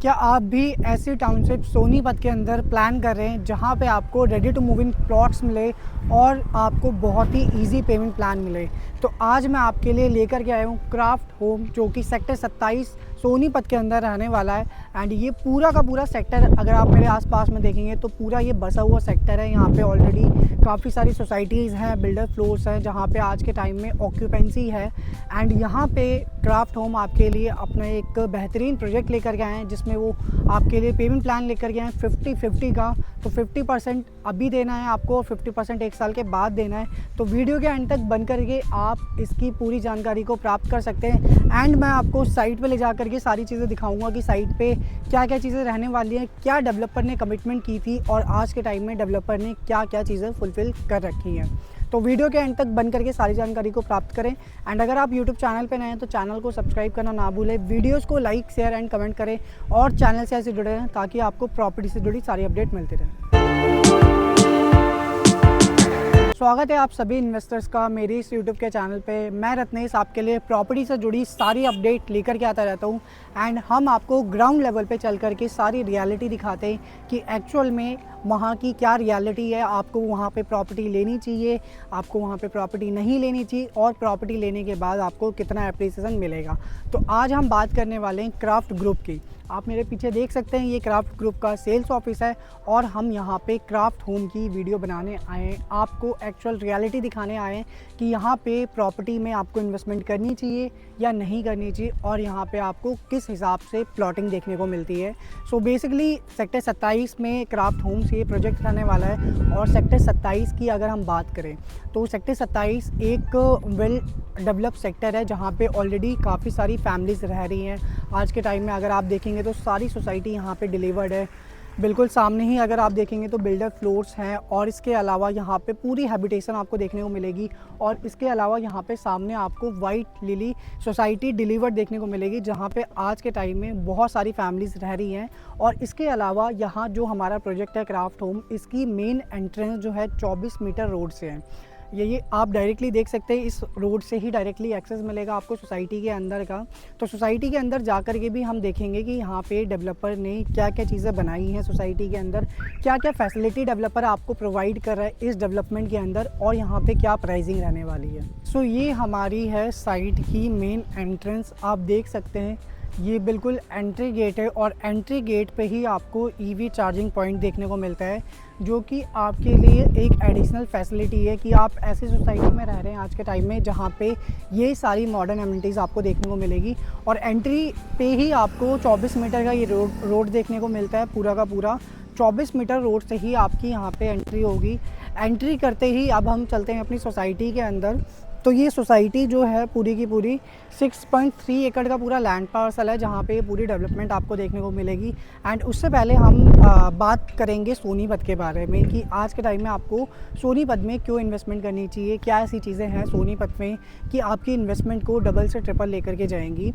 क्या आप भी ऐसी टाउनशिप सोनीपत के अंदर प्लान कर रहे हैं जहां पे आपको ready to move in plots मिले और आपको बहुत ही इजी पेमेंट प्लान मिले? तो आज मैं आपके लिए लेकर के आया हूं क्राफ्ट होम, जो कि सेक्टर 27 सोनीपत के अंदर रहने वाला है। एंड ये पूरा का पूरा सेक्टर, अगर आप मेरे आसपास में देखेंगे तो पूरा ये बसा हुआ सेक्टर है। यहाँ पे ऑलरेडी काफ़ी सारी सोसाइटीज़ हैं, बिल्डर फ्लोर्स हैं, जहाँ पे आज के टाइम में ऑक्यूपेंसी है। एंड यहाँ पे क्राफ्ट होम आपके लिए अपना एक बेहतरीन प्रोजेक्ट लेकर के आए हैं, जिसमें वो आपके लिए पेमेंट प्लान लेकर के आए हैं 50-50 का। तो 50% अभी देना है आपको और 50% एक साल के बाद देना है। तो वीडियो के एंड तक बन करके आप इसकी पूरी जानकारी को प्राप्त कर सकते हैं। एंड मैं आपको साइट पे ले जा करके सारी चीज़ें दिखाऊंगा कि साइट पे क्या क्या चीज़ें रहने वाली हैं, क्या डेवलपर ने कमिटमेंट की थी और आज के टाइम में डेवलपर ने क्या क्या चीज़ें फुलफ़िल कर रखी हैं। तो वीडियो के एंड तक बन करके सारी जानकारी को प्राप्त करें। एंड अगर आप यूट्यूब चैनल पर नए हैं तो चैनल को सब्सक्राइब करना ना भूलें, वीडियोस को लाइक शेयर एंड कमेंट करें और चैनल से ऐसे जुड़े रहें ताकि आपको प्रॉपर्टी से जुड़ी सारी अपडेट मिलती रहे। स्वागत है आप सभी इन्वेस्टर्स का मेरे इस यूट्यूब के चैनल पे। मैं रत्नेश आपके लिए प्रॉपर्टी से जुड़ी सारी अपडेट लेकर के आता रहता हूँ। एंड हम आपको ग्राउंड लेवल पे चल करके सारी रियलिटी दिखाते हैं कि एक्चुअल में वहाँ की क्या रियलिटी है। आपको वहाँ पे प्रॉपर्टी लेनी चाहिए, आपको वहाँ पे प्रॉपर्टी नहीं लेनी चाहिए, और प्रॉपर्टी लेने के बाद आपको कितना एप्रिसिएशन मिलेगा। तो आज हम बात करने वाले हैं क्राफ्ट ग्रुप की। आप मेरे पीछे देख सकते हैं, ये क्राफ्ट ग्रुप का सेल्स ऑफिस है और हम यहाँ पे क्राफ्ट होम की वीडियो बनाने आए हैं, आपको एक्चुअल रियलिटी दिखाने आए हैं कि यहाँ पे प्रॉपर्टी में आपको इन्वेस्टमेंट करनी चाहिए या नहीं करनी चाहिए और यहाँ पे आपको किस हिसाब से प्लॉटिंग देखने को मिलती है। सो बेसिकली सेक्टर 27 में क्राफ्ट होम से ये प्रोजेक्ट रहने वाला है। और सेक्टर 27 की अगर हम बात करें तो सेक्टर 27 एक वेल डेवलप सेक्टर है, जहाँ पे ऑलरेडी काफ़ी सारी फैमिलीज़ रह रही हैं। आज के टाइम में अगर आप देखेंगे तो सारी सोसाइटी यहाँ पे डिलीवर्ड है। बिल्कुल सामने ही अगर आप देखेंगे तो बिल्डर फ्लोर्स हैं और इसके अलावा यहाँ पे पूरी हैबिटेशन आपको देखने को मिलेगी। और इसके अलावा यहाँ पे सामने आपको वाइट लिली सोसाइटी डिलीवर्ड देखने को मिलेगी, जहाँ पे आज के टाइम में बहुत सारी फैमिलीज़ रह रही हैं। और इसके अलावा यहाँ जो हमारा प्रोजेक्ट है क्राफ्ट होम, इसकी मेन एंट्रेंस जो है 24 मीटर रोड से है। ये आप डायरेक्टली देख सकते हैं, इस रोड से ही डायरेक्टली एक्सेस मिलेगा आपको सोसाइटी के अंदर का। तो सोसाइटी के अंदर जा कर के भी हम देखेंगे कि यहाँ पे डेवलपर ने क्या क्या चीज़ें बनाई हैं सोसाइटी के अंदर, क्या क्या फैसिलिटी डेवलपर आपको प्रोवाइड कर रहा है इस डेवलपमेंट के अंदर, और यहाँ पे क्या प्राइसिंग रहने वाली है। सो ये हमारी है साइट की मेन एंट्रेंस। आप देख सकते हैं ये बिल्कुल एंट्री गेट है और एंट्री गेट पे ही आपको ईवी चार्जिंग पॉइंट देखने को मिलता है, जो कि आपके लिए एक एडिशनल फैसिलिटी है कि आप ऐसी सोसाइटी में रह रहे हैं आज के टाइम में जहाँ पे ये सारी मॉडर्न एमिनिटीज़ आपको देखने को मिलेगी। और एंट्री पे ही आपको 24 मीटर का ये रोड देखने को मिलता है। पूरा का पूरा 24 मीटर रोड से ही आपकी यहाँ पे एंट्री होगी। एंट्री करते ही अब हम चलते हैं अपनी सोसाइटी के अंदर। तो ये सोसाइटी जो है पूरी की पूरी 6.3 एकड़ का पूरा लैंड पार्सल है, जहाँ पे पूरी डेवलपमेंट आपको देखने को मिलेगी। एंड उससे पहले हम बात करेंगे सोनीपत के बारे में कि आज के टाइम में आपको सोनीपत में क्यों इन्वेस्टमेंट करनी चाहिए, क्या ऐसी चीज़ें हैं सोनीपत में कि आपकी इन्वेस्टमेंट को डबल से ट्रिपल लेकर के जाएंगी।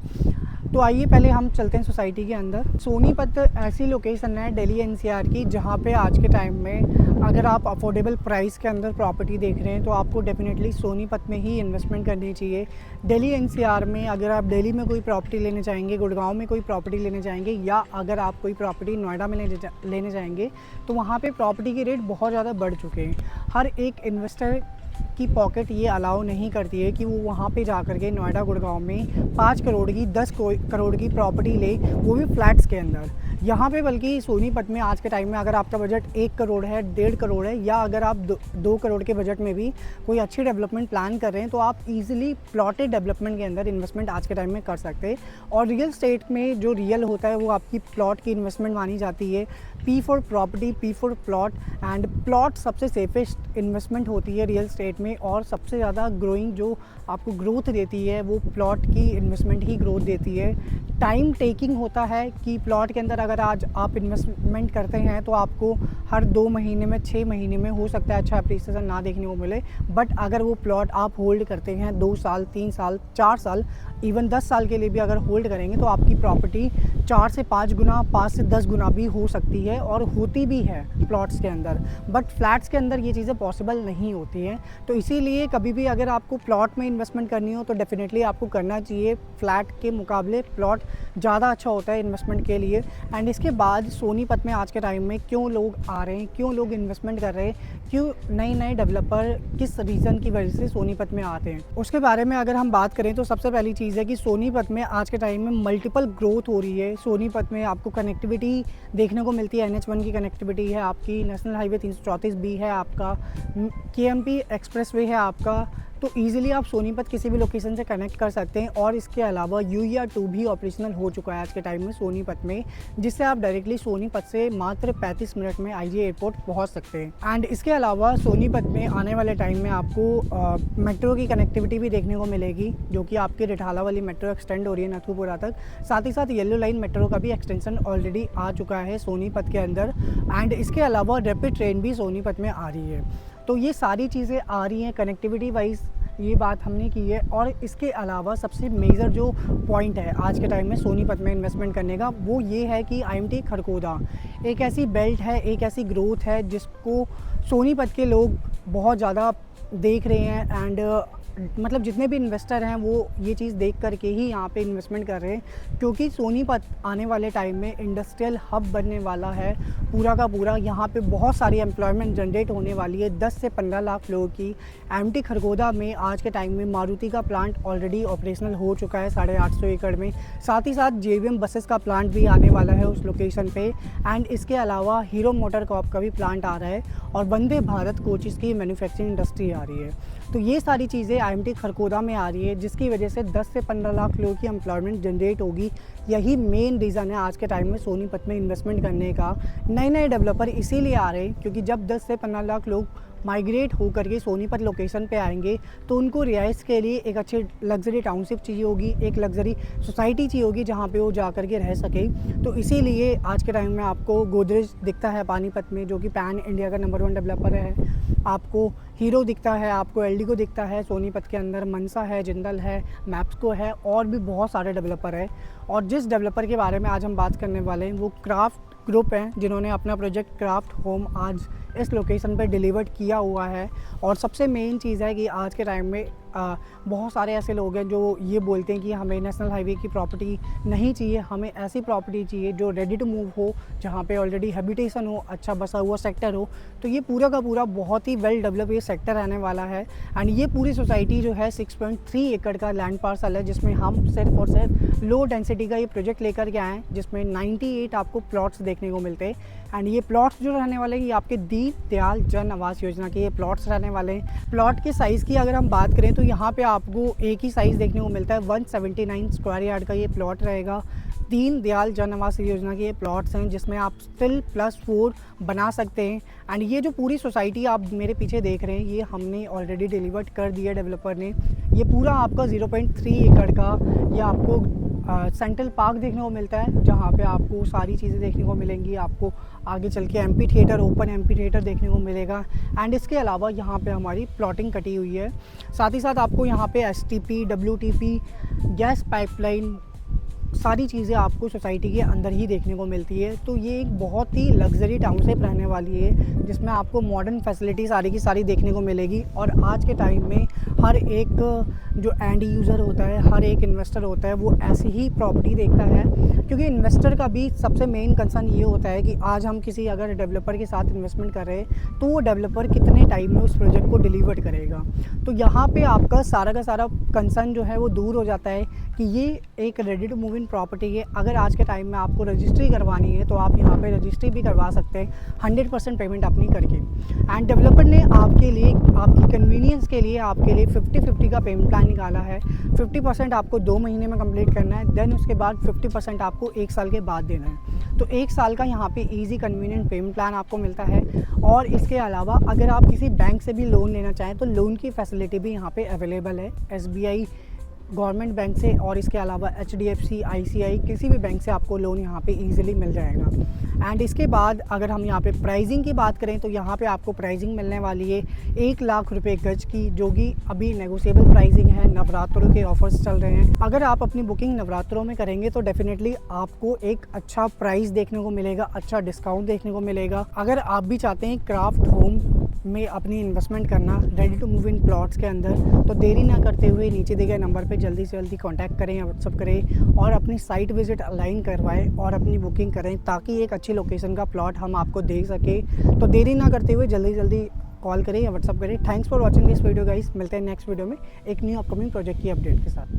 तो आइए पहले हम चलते हैं सोसाइटी के अंदर। सोनीपत ऐसी लोकेशन है दिल्ली एनसीआर की, जहाँ पे आज के टाइम में अगर आप अफोर्डेबल प्राइस के अंदर प्रॉपर्टी देख रहे हैं तो आपको डेफिनेटली सोनीपत में ही इन्वेस्टमेंट करनी चाहिए। दिल्ली एनसीआर में अगर आप दिल्ली में कोई प्रॉपर्टी लेने जाएंगे, गुड़गांव में कोई प्रॉपर्टी लेने जाएंगे, या अगर आप कोई प्रॉपर्टी नोएडा में लेने जाएंगे तो वहाँ पे प्रॉपर्टी के रेट बहुत ज़्यादा बढ़ चुके हैं। हर एक इन्वेस्टर की पॉकेट ये अलाउ नहीं करती है कि वो वहाँ पे जा कर के नोएडा गुड़गांव में 5 करोड़ की 10 करोड़ की प्रॉपर्टी ले, वो भी फ्लैट्स के अंदर। यहाँ पे बल्कि सोनीपत में आज के टाइम में अगर आपका बजट 1 करोड़ है, 1.5 करोड़ है, या अगर आप 2 करोड़ के बजट में भी कोई अच्छी डेवलपमेंट प्लान कर रहे हैं तो आप इजीली प्लॉटेड डेवलपमेंट के अंदर इन्वेस्टमेंट आज के टाइम में कर सकते हैं। और रियल स्टेट में जो रियल होता है वो आपकी प्लॉट की इन्वेस्टमेंट मानी जाती है। P for property, P for plot. And plot सबसे सेफेस्ट इन्वेस्टमेंट होती है रियल स्टेट में, और सबसे ज़्यादा ग्रोइंग जो आपको ग्रोथ देती है वो प्लॉट की इन्वेस्टमेंट ही ग्रोथ देती है। टाइम टेकिंग होता है कि प्लॉट के अंदर अगर आज आप इन्वेस्टमेंट करते हैं तो आपको हर 2 महीने में, 6 महीने में हो सकता है अच्छा एप्रिसिएशन ना देखने को मिले। बट अगर वो प्लॉट आप होल्ड करते हैं 2 साल, 3 साल, 4 साल, इवन 10 साल के लिए भी अगर होल्ड करेंगे तो आपकी प्रॉपर्टी 4 से 5 गुना, 5 से 10 गुना भी हो सकती है और होती भी है प्लॉट्स के अंदर। बट फ्लैट्स के अंदर ये चीज़ें पॉसिबल नहीं होती हैं। तो इसीलिए कभी भी अगर आपको प्लॉट में इन्वेस्टमेंट करनी हो तो डेफिनेटली आपको करना चाहिए। फ्लैट के मुकाबले प्लॉट ज़्यादा अच्छा होता है इन्वेस्टमेंट के लिए। एंड इसके बाद सोनीपत में आज के टाइम में क्यों लोग आ रहे हैं, क्यों लोग इन्वेस्टमेंट कर रहे हैं, क्यों नए नए डेवलपर किस रीज़न की वजह से सोनीपत में आते हैं, उसके बारे में अगर हम बात करें तो सबसे पहली चीज़ है कि सोनीपत में आज के टाइम में मल्टीपल ग्रोथ हो रही है। सोनीपत में आपको कनेक्टिविटी देखने को मिलती है। NH1 की कनेक्टिविटी है आपकी, नेशनल हाईवे 334 भी है आपका, KMP एक्सप्रेसवे है आपका। तो ईज़िली आप सोनीपत किसी भी लोकेशन से कनेक्ट कर सकते हैं। और इसके अलावा UER2 भी ऑपरेशनल हो चुका है आज के टाइम में सोनीपत में, जिससे आप डायरेक्टली सोनीपत से मात्र 35 मिनट में IG एयरपोर्ट पहुंच सकते हैं। एंड इसके अलावा सोनीपत में आने वाले टाइम में आपको मेट्रो की कनेक्टिविटी भी देखने को मिलेगी, जो कि आपकी रिठाला वाली मेट्रो एक्सटेंड हो रही है नथुपुरा तक। साथ ही साथ येलो लाइन मेट्रो का भी एक्सटेंशन ऑलरेडी आ चुका है सोनीपत के अंदर। एंड इसके अलावा रैपिड ट्रेन भी सोनीपत में आ रही है। तो ये सारी चीज़ें आ रही हैं कनेक्टिविटी वाइज, ये बात हमने की है। और इसके अलावा सबसे मेजर जो पॉइंट है आज के टाइम में सोनीपत में इन्वेस्टमेंट करने का, वो ये है कि IMT खरगोदा एक ऐसी बेल्ट है, एक ऐसी ग्रोथ है जिसको सोनीपत के लोग बहुत ज़्यादा देख रहे हैं। एंड मतलब जितने भी इन्वेस्टर हैं वो ये चीज़ देख करके ही यहाँ पे इन्वेस्टमेंट कर रहे हैं, क्योंकि सोनीपत आने वाले टाइम में इंडस्ट्रियल हब बनने वाला है पूरा का पूरा। यहाँ पे बहुत सारी एम्प्लॉयमेंट जनरेट होने वाली है, 10 से 15 लाख लोगों की। IMT खरगोदा में आज के टाइम में मारुति का प्लांट ऑलरेडी ऑपरेशनल हो चुका है 850 एकड़ में। साथ ही साथ JVM बसेस का प्लांट भी आने वाला है उस लोकेशन पे। एंड इसके अलावा हीरो मोटर कॉर्प का भी प्लांट आ रहा है और वंदे भारत कोचेस की मैन्युफैक्चरिंग इंडस्ट्री आ रही है। तो ये सारी चीज़ें IMT खरगोदा में आ रही है, जिसकी वजह से 10 से 15 लाख लोगों की एम्प्लॉयमेंट जनरेट होगी। यही मेन रीज़न है आज के टाइम में सोनीपत में इन्वेस्टमेंट करने का। नए नए डेवलपर इसीलिए आ रहे हैं क्योंकि जब 10 से 15 लाख लोग माइग्रेट होकर के सोनीपत लोकेशन पे आएंगे तो उनको रिहाइश के लिए एक अच्छी लग्जरी टाउनशिप चाहिए होगी, एक लग्जरी सोसाइटी चाहिए होगी जहाँ पे वो जा कर के रह सके। तो इसीलिए आज के टाइम में आपको गोदरेज दिखता है पानीपत में, जो कि पैन इंडिया का नंबर 1 डेवलपर है। आपको हीरो दिखता है, आपको एल्डिको दिखता है सोनीपत के अंदर, मनसा है, जिंदल है, मैप्सको है, और भी बहुत सारे डेवलपर है। और जिस डेवलपर के बारे में आज हम बात करने वाले हैं वो क्राफ्ट ग्रुप हैं, जिन्होंने अपना प्रोजेक्ट क्राफ्ट होम आज इस लोकेशन पर डिलीवर्ड किया हुआ है। और सबसे मेन चीज़ है कि आज के टाइम में बहुत सारे ऐसे लोग हैं जो ये बोलते हैं कि हमें नेशनल हाईवे की प्रॉपर्टी नहीं चाहिए, हमें ऐसी प्रॉपर्टी चाहिए जो रेडी टू मूव हो, जहाँ पे ऑलरेडी हैबिटेशन हो, अच्छा बसा हुआ सेक्टर हो। तो ये पूरा का पूरा बहुत ही वेल डेवलप ये सेक्टर रहने वाला है। एंड ये पूरी सोसाइटी जो है 6.3 एकड़ का लैंड पार्सल है, जिसमें हम सिर्फ और सिर्फ लो डेंसिटी का ये प्रोजेक्ट लेकर के आए हैं, जिसमें 98 आपको प्लॉट्स देखने को मिलते हैं। एंड ये प्लॉट्स जो रहने वाले हैं ये आपके दीन दयाल जन आवास योजना के ये प्लॉट्स रहने वाले हैं। प्लॉट के साइज़ की अगर हम बात करें तो यहाँ पे आपको एक ही साइज़ देखने को मिलता है, 179 स्क्वायर यार्ड का ये प्लॉट रहेगा। दीन दयाल जन आवास योजना के ये प्लॉट्स हैं जिसमें आप स्टिल +4 बना सकते हैं। एंड ये जो पूरी सोसाइटी आप मेरे पीछे देख रहे हैं ये हमने ऑलरेडी डिलीवर्ड कर दिया डेवलपर ने। ये पूरा आपका 0.3 एकड़ का ये आपको सेंट्रल पार्क देखने को मिलता है, जहाँ पे आपको सारी चीज़ें देखने को मिलेंगी। आपको आगे चल के MP theatre, open MP theatre देखने को मिलेगा। एंड इसके अलावा यहाँ पे हमारी प्लॉटिंग कटी हुई है। साथ ही साथ आपको यहाँ पे STP, WTP, गैस पाइपलाइन, सारी चीज़ें आपको सोसाइटी के अंदर ही देखने को मिलती है। तो ये एक बहुत ही लग्जरी टाउनशिप रहने वाली है, जिसमें आपको मॉडर्न फैसिलिटी सारी की सारी देखने को मिलेगी। और आज के टाइम में हर एक जो एंड यूज़र होता है, हर एक इन्वेस्टर होता है, वो ऐसी ही प्रॉपर्टी देखता है, क्योंकि इन्वेस्टर का भी सबसे मेन कंसर्न ये होता है कि आज हम किसी अगर डेवलपर के साथ इन्वेस्टमेंट कर रहे हैं तो वो डेवलपर कितने टाइम में उस प्रोजेक्ट को डिलीवर करेगा। तो यहाँ पे आपका सारा का सारा कंसर्न जो है वो दूर हो जाता है कि ये एक ready to move in property है। अगर आज के टाइम में आपको रजिस्ट्री करवानी है तो आप यहाँ पे रजिस्ट्री भी करवा सकते हैं 100% पेमेंट अपनी करके। एंड डेवलपर ने आपके लिए, आपकी कन्वीनियंस के लिए आपके लिए 50-50 का पेमेंट प्लान निकाला है। 50% आपको 2 महीने में कंप्लीट करना है, देन उसके बाद 50% आपको 1 साल के बाद देना है। तो 1 साल का यहाँ पे इजी कन्वीनियंट पेमेंट प्लान आपको मिलता है। और इसके अलावा अगर आप किसी बैंक से भी लोन लेना चाहें तो लोन की फैसिलिटी भी यहाँ पे अवेलेबल है। SBI गवर्नमेंट बैंक से और इसके अलावा HDFC, ICI किसी भी बैंक से आपको लोन यहाँ पे इजीली मिल जाएगा। एंड इसके बाद अगर हम यहाँ पे प्राइसिंग की बात करें तो यहाँ पे आपको प्राइसिंग मिलने वाली है 1 लाख रुपए गज की, जो कि अभी नेगोशिएबल प्राइसिंग है। नवरात्रों के ऑफर्स चल रहे हैं। अगर आप अपनी बुकिंग नवरात्रों में करेंगे तो डेफिनेटली आपको एक अच्छा प्राइस देखने को मिलेगा, अच्छा डिस्काउंट देखने को मिलेगा। अगर आप भी चाहते हैं क्राफ्ट होम में अपनी इन्वेस्टमेंट करना ready to move in plots के अंदर, तो देरी ना करते हुए नीचे दिए गए नंबर पे जल्दी से जल्दी कांटेक्ट करें या व्हाट्सअप करें और अपनी साइट विजिट अलाइन करवाएं और अपनी बुकिंग करें, ताकि एक अच्छी लोकेशन का प्लॉट हम आपको दे सके। तो देरी ना करते हुए जल्दी जल्दी कॉल करें या व्हाट्सअप करें। Thanks for watching this video guys. मिलते हैं नेक्स्ट वीडियो में एक न्यू अपकमिंग प्रोजेक्ट की अपडेट के साथ।